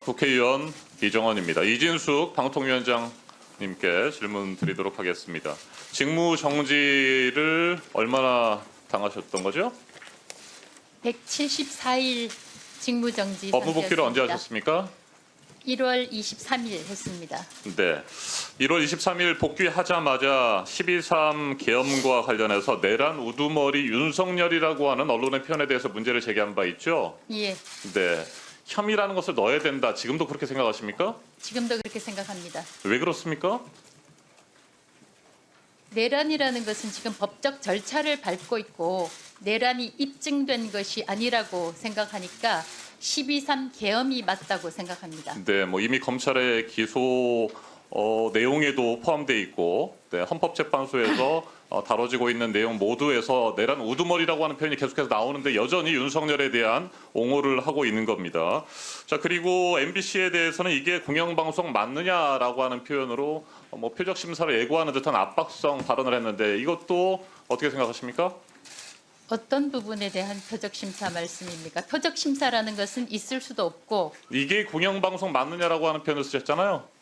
국회의원 이정원입니다. 이진숙 방통위원장님께 질문 드리도록 하겠습니다. 직무 정지를 얼마나 당하셨던 거죠? 174일 직무정지 법무 복귀를 언제 상태였습니다. 하셨습니까? 1월 23일 했습니다. 네. 1월 23일 복귀하자마자 12.3 계엄과 관련해서 내란 우두머리 윤석열이라고 하는 언론의 표현에 대해서 문제를 제기한 바 있죠? 예, 네. 혐의라는 것을 넣어야 된다. 지금도 그렇게 생각하십니까? 지금도 그렇게 생각합니다. 왜 그렇습니까? 내란이라는 것은 지금 법적 절차를 밟고 있고 내란이 입증된 것이 아니라고 생각하니까 12.3 계엄이 맞다고 생각합니다. 네, 뭐 이미 검찰의 기소 내용에도 포함돼 있고, 네, 헌법재판소에서 다뤄지고 있는 내용 모두에서 내란 우두머리라고 하는 표현이 계속해서 나오는데 여전히 윤석열에 대한 옹호를 하고 있는 겁니다. 자, 그리고 MBC에 대해서는 이게 공영방송 맞느냐라고 하는 표현으로 뭐 표적 심사를 예고하는 듯한 압박성 발언을 했는데 이것도 어떻게 생각하십니까? 어떤 부분에 대한 표적 심사 말씀입니까? 표적 심사라는 것은 있을 수도 없고 이게 공영방송 맞느냐라고 하는 표현을 쓰셨잖아요.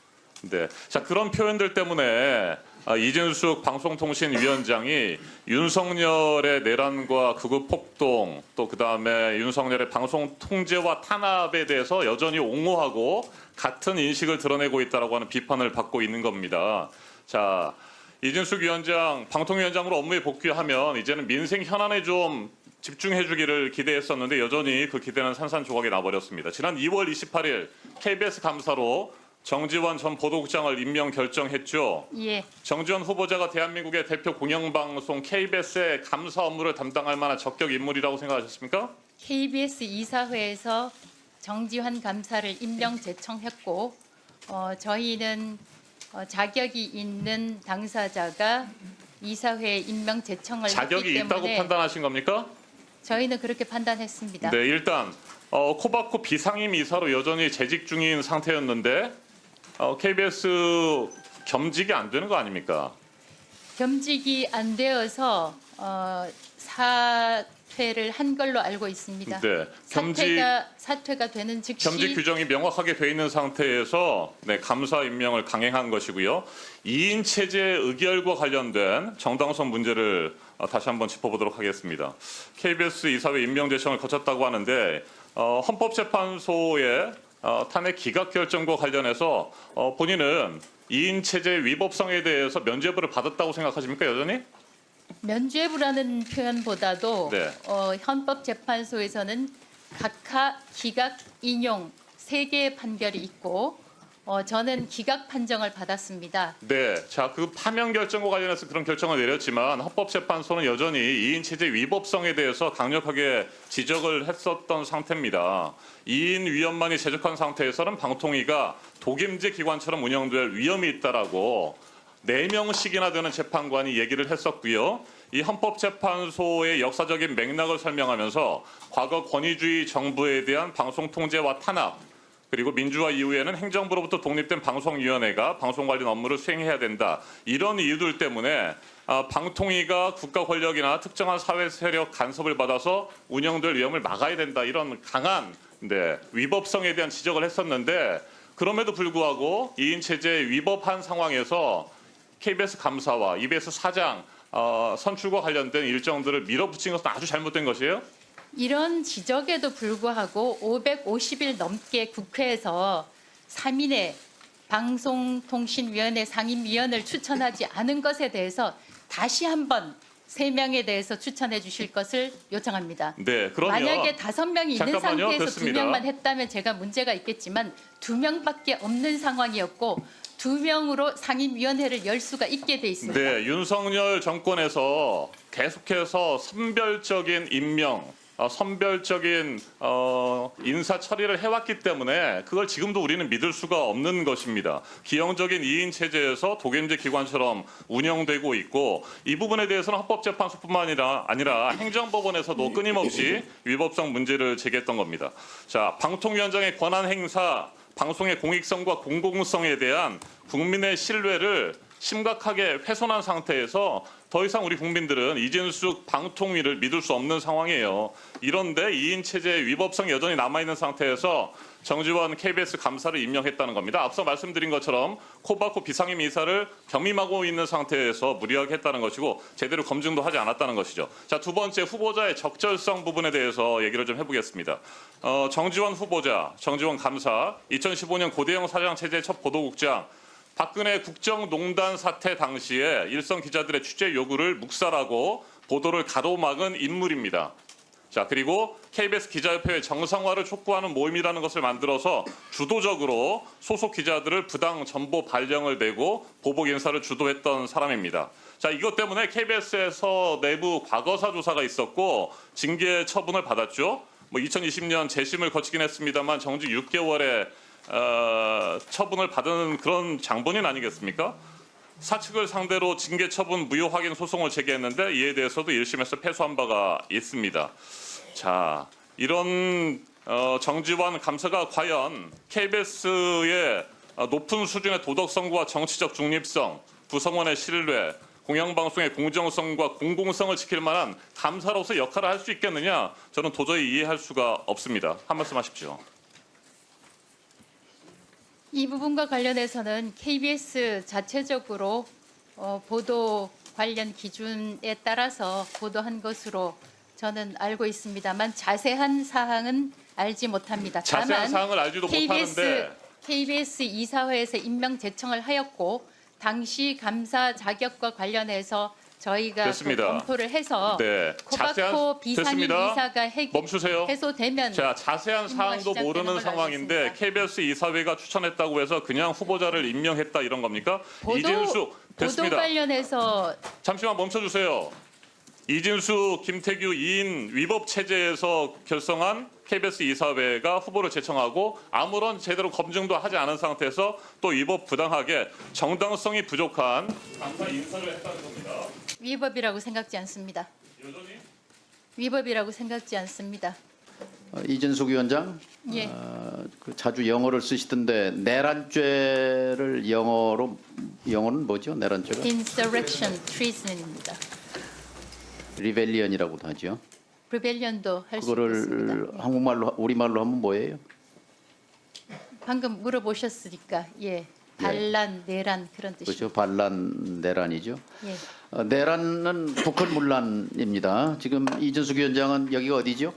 네. 자, 그런 표현들 때문에 이진숙 방송통신위원장이 윤석열의 내란과 극우 폭동 또 그다음에 윤석열의 방송 통제와 탄압에 대해서 여전히 옹호하고 같은 인식을 드러내고 있다라고 하는 비판을 받고 있는 겁니다. 자, 이진숙 위원장 방통위원장으로 업무에 복귀하면 이제는 민생 현안에 좀 집중해 주기를 기대했었는데 여전히 그 기대는 산산조각이 나버렸습니다. 지난 2월 28일 KBS 감사로 정지원 전 보도국장을 임명 결정했죠. 예, 정지원 후보자가 대한민국의 대표 공영방송 KBS의 감사 업무를 담당할 만한 적격 인물이라고 생각하셨습니까? KBS 이사회에서 정지환 감사를 임명 제청했고 저희는 자격이 있는 당사자가 이사회에 임명 제청을 자격이 했기 있다고 때문에 판단하신 겁니까? 저희는 그렇게 판단했습니다. 네, 일단 코바코 비상임 이사로 여전히 재직 중인 상태였는데 KBS 겸직이 안 되는 거 아닙니까? 겸직이 안 되어서 사퇴를 한 걸로 알고 있습니다. 네, 사퇴가 되는 즉시 겸직 규정이 명확하게 돼 있는 상태에서 네, 감사 임명을 강행한 것이고요. 2인 체제 의결과 관련된 정당성 문제를 다시 한번 짚어보도록 하겠습니다. KBS 이사회 임명 제청을 거쳤다고 하는데 헌법재판소의 탄핵 기각 결정과 관련해서 본인은 2인 체제 위법성에 대해서 면죄부를 받았다고 생각하십니까, 여전히? 면죄부라는 표현보다도 네. 헌법재판소에서는 각하, 기각, 인용 3개의 판결이 있고 저는 기각 판정을 받았습니다. 네, 자, 그 파면 결정과 관련해서 그런 결정을 내렸지만 헌법재판소는 여전히 2인 체제 위법성에 대해서 강력하게 지적을 했었던 상태입니다. 2인 위원만이 제적한 상태에서는 방통위가 독임제 기관처럼 운영될 위험이 있다라고 4명씩이나 되는 재판관이 얘기를 했었고요. 이 헌법재판소의 역사적인 맥락을 설명하면서 과거 권위주의 정부에 대한 방송 통제와 탄압 그리고 민주화 이후에는 행정부로부터 독립된 방송위원회가 방송 관련 업무를 수행해야 된다. 이런 이유들 때문에 방통위가 국가 권력이나 특정한 사회 세력 간섭을 받아서 운영될 위험을 막아야 된다. 이런 강한 위법성에 대한 지적을 했었는데 그럼에도 불구하고 2인 체제에 위법한 상황에서 KBS 감사와 EBS 사장 선출과 관련된 일정들을 밀어붙인 것은 아주 잘못된 것이에요? 이런 지적에도 불구하고 550일 넘게 국회에서 3인의 방송통신위원회 상임위원을 추천하지 않은 것에 대해서 다시 한번 3명에 대해서 추천해 주실 것을 요청합니다. 네, 그러면 만약에 5명이 있는 잠깐만요. 상태에서 됐습니다. 2명만 했다면 제가 문제가 있겠지만 2명밖에 없는 상황이었고 2명으로 상임위원회를 열 수가 있게 돼 있습니다. 네, 윤석열 정권에서 계속해서 선별적인 임명, 선별적인 인사 처리를 해왔기 때문에 그걸 지금도 우리는 믿을 수가 없는 것입니다. 기형적인 2인 체제에서 독임제 기관처럼 운영되고 있고 이 부분에 대해서는 헌법재판소뿐만 아니라 행정법원에서도 끊임없이 위법성 문제를 제기했던 겁니다. 자, 방통위원장의 권한 행사, 방송의 공익성과 공공성에 대한 국민의 신뢰를 심각하게 훼손한 상태에서 더 이상 우리 국민들은 이진숙 방통위를 믿을 수 없는 상황이에요. 이런데 2인 체제 위법성이 여전히 남아있는 상태에서 정지원 KBS 감사를 임명했다는 겁니다. 앞서 말씀드린 것처럼 코바코 비상임 이사를 겸임하고 있는 상태에서 무리하게 했다는 것이고 제대로 검증도 하지 않았다는 것이죠. 자, 두 번째 후보자의 적절성 부분에 대해서 얘기를 좀 해보겠습니다. 정지원 후보자, 정지원 감사, 2015년 고대영 사장 체제 첫 보도국장, 박근혜 국정농단 사태 당시에 일선 기자들의 취재 요구를 묵살하고 보도를 가로막은 인물입니다. 자, 그리고 KBS 기자협회의 정상화를 촉구하는 모임이라는 것을 만들어서 주도적으로 소속 기자들을 부당 정보 발령을 내고 보복 인사를 주도했던 사람입니다. 자, 이것 때문에 KBS에서 내부 과거사 조사가 있었고 징계 처분을 받았죠. 2020년 재심을 거치긴 했습니다만 정직 6개월의 처분을 받은 그런 장본인 아니겠습니까? 사측을 상대로 징계 처분 무효 확인 소송을 제기했는데 이에 대해서도 1심에서 패소한 바가 있습니다. 자, 이런 정지원 감사가 과연 KBS의 높은 수준의 도덕성과 정치적 중립성, 구성원의 신뢰, 공영방송의 공정성과 공공성을 지킬 만한 감사로서 역할을 할 수 있겠느냐? 저는 도저히 이해할 수가 없습니다. 한 말씀 하십시오. 이 부분과 관련해서는 KBS 자체적으로 보도 관련 기준에 따라서 보도한 것으로 저는 알고 있습니다만 자세한 사항은 알지 못합니다. 자세한 사항을 알지도 못하는데 KBS 이사회에서 임명 제청을 하였고 당시 감사 자격과 관련해서 저희가 또 됐습니다. 검토를 해서 네, 코바코 비상임 됐습니다. 이사가 멈추세요. 해소되면 자, 자세한 사항도 시작되는 모르는 걸로 상황인데 알겠습니다. KBS 이사회가 추천했다고 해서 그냥 후보자를 임명했다 이런 겁니까? 이진숙 보도 됐습니다. 관련해서 잠시만 멈춰주세요. 이진숙, 김태규 2인 위법 체제에서 결성한 KBS 이사회가 후보를 제청하고 아무런 제대로 검증도 하지 않은 상태에서 또 위법 부당하게 정당성이 부족한 감사 인사를 했다는 겁니다. 위법이라고 생각지 않습니다. 여전히 위법이라고 생각지 않습니다. 이진숙 위원장, 예. 자주 영어를 쓰시던데 내란죄를 영어는 뭐죠? 내란죄가 Insurrection, treason입니다. 리벨리언이라고도 하죠. rebellion도 할 수 그거를 있습니다. 한국말로 우리말로 하면 뭐예요? 방금 물어보셨으니까 예, 반란, 내란 그런 뜻이죠. 그렇죠. 반란 내란이죠. 예. 내란은 북한 문란입니다. 지금 이진숙 위원장은 여기가 어디죠?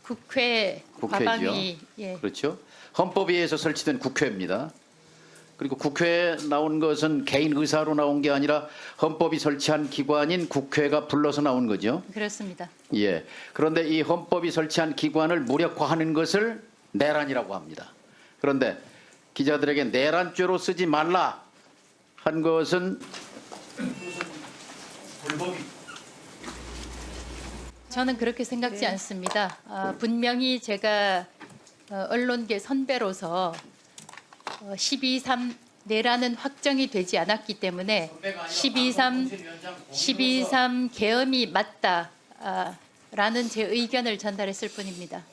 국회 국회죠. 과방위 예. 그렇죠. 헌법에 의해서 설치된 국회입니다. 그리고 국회에 나온 것은 개인 의사로 나온 게 아니라 헌법이 설치한 기관인 국회가 불러서 나온 거죠. 그렇습니다. 예. 그런데 이 헌법이 설치한 기관을 무력화하는 것을 내란이라고 합니다. 그런데 기자들에게 내란죄로 쓰지 말라 한 것은 저는 그렇게 생각지 않습니다. 분명히 제가 언론계 선배로서 12.3 내란은 확정이 되지 않았기 때문에 12.3 계엄이 맞다라는 제 의견을 전달했을 뿐입니다.